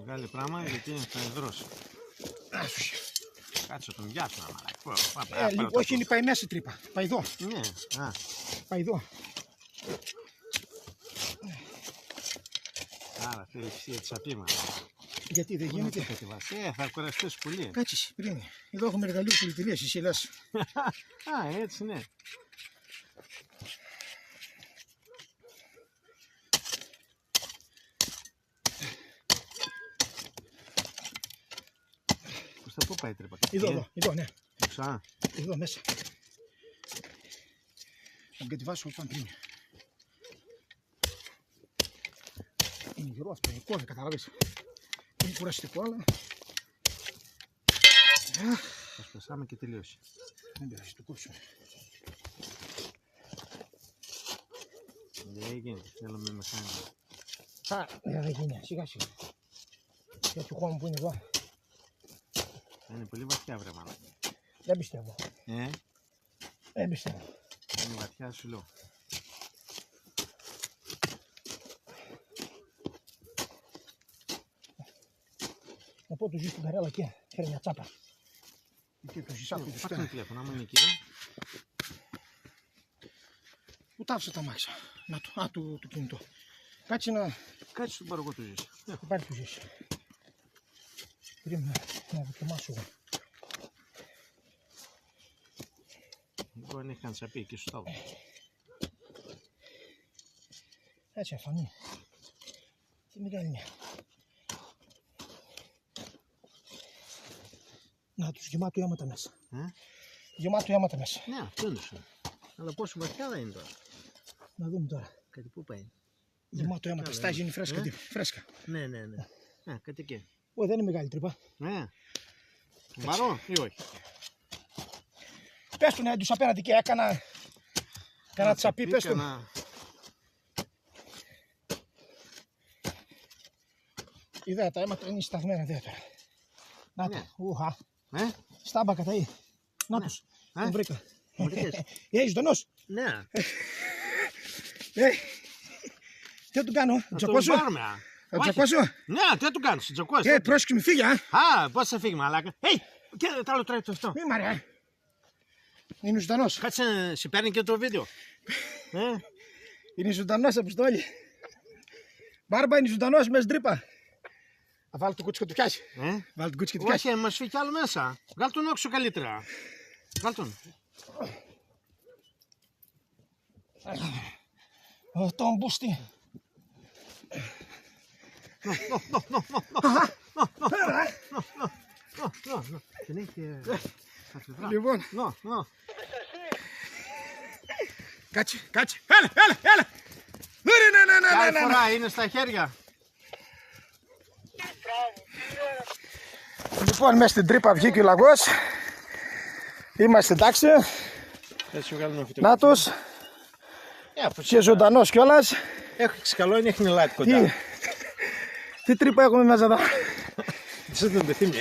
Βγάλει πράγμα γιατί θα εδρώσει. Κάτσε τον πιάσουμε, μαλάκα. Όχι, είναι πάει μέσα η τρύπα. Πάει εδώ. Ναι, πάει εδώ. Άρα θέλεις τη τσαπίμα. Γιατί δεν γίνεται. Θα κουραστείς πολύ. Κάτσε πριν. Εδώ έχουμε εργαλείο πολυτελείας, εσύ λες. Έτσι ναι. Προς τα πού πάει η τρύπα? Εδώ, ναι. Εδώ μέσα. Θα κατεβάσω όταν πριν. Είναι γερό αυτό, είναι κόβει, καταλάβεις. Είναι κουραστικό, αλλά... Θα σπασάμε και τελείωσε. Δεν πειράζει, το κόψουμε. Δεν γίνεται, θέλουμε μηχάνημα. Δεν γίνει, σιγά σιγά. Για το χώμα που είναι εδώ. Είναι πολύ βαθιά, βρε μάνα. Δεν πιστεύω. Δεν πιστεύω. Είναι βαθιά, σου λέω. Να πω του ζεις στην καρέλα και φέρει μια τσάπα. Και του ζεις άκου του στέλνει. Τηλέφωνο, άμα είναι εκεί. Πού τα άφησα τα μάξα. Να το κινητό. Κάτσε να... Κάτσε στον παραγωγό του ζεις. Υπάρχει του ζεις. Πρέπει να δοκιμάσω εγώ. Λοιπόν, έχει κάνει τσαπί εκεί στο τάβο. Έτσι αφανεί. Τι μεγάλη είναι. Να τους γεμάτο αίματα μέσα. Γεμάτο αίματα μέσα. Ναι, αυτό είναι σου. Αλλά πόσο βαθιά θα είναι τώρα? Να δούμε τώρα. Κάτι πού πάει? Γεμάτο αίματα. Στάζει είναι φρέσκα. Φρέσκα. Ναι. Κάτι εκεί. Όχι, δεν είναι μεγάλη τρύπα. Ναι. Βαρώ ή όχι? Πες του να τους απέναντι και έκανα τσαπί, πες του. Είδα τα αίματα είναι σταθμένα τώρα. Να το, ουχα. Στάμπακα τα ή. Να τους, τον βρήκα. Έχεις τον νους? Ναι. Τι θα του κάνω, θα τζακώσω? Θα του τζακώσω? Ναι, τι θα του κάνεις, τζακώσω. Πρόσεχε μη φύγει, πώς θα φύγει μαλάκα. Και τα άλλο τρέχει το αυτό. Μη μαρέ. Είναι ζωντανός. Κάτσε, σε παίρνει και το βίντεο. Είναι ζωντανός, Αποστόλη. Μπάρμπα είναι ζωντανός μέσα τρύπα. Θα βάλω το κούτσι και το πιάσει. Βάλω το κούτσι και το πιάσει. Όχι, μας φύγει κι άλλο μέσα. Βγάλ' τον όξο καλύτερα. Βγάλ' τον. Τον μπούστι. Λοιπόν. Κάτσε. Έλα. Κάθε φορά είναι στα χέρια. Λοιπόν, μέσα στην τρύπα βγήκε ο λαγός. Είμαστε εντάξει. Να τους. Και ζωντανός κιόλας. Έχει ξικαλώνει, έχει νελάτι κοντά. Τι τρύπα έχουμε μέσα εδώ. Δεν το πεθύμει.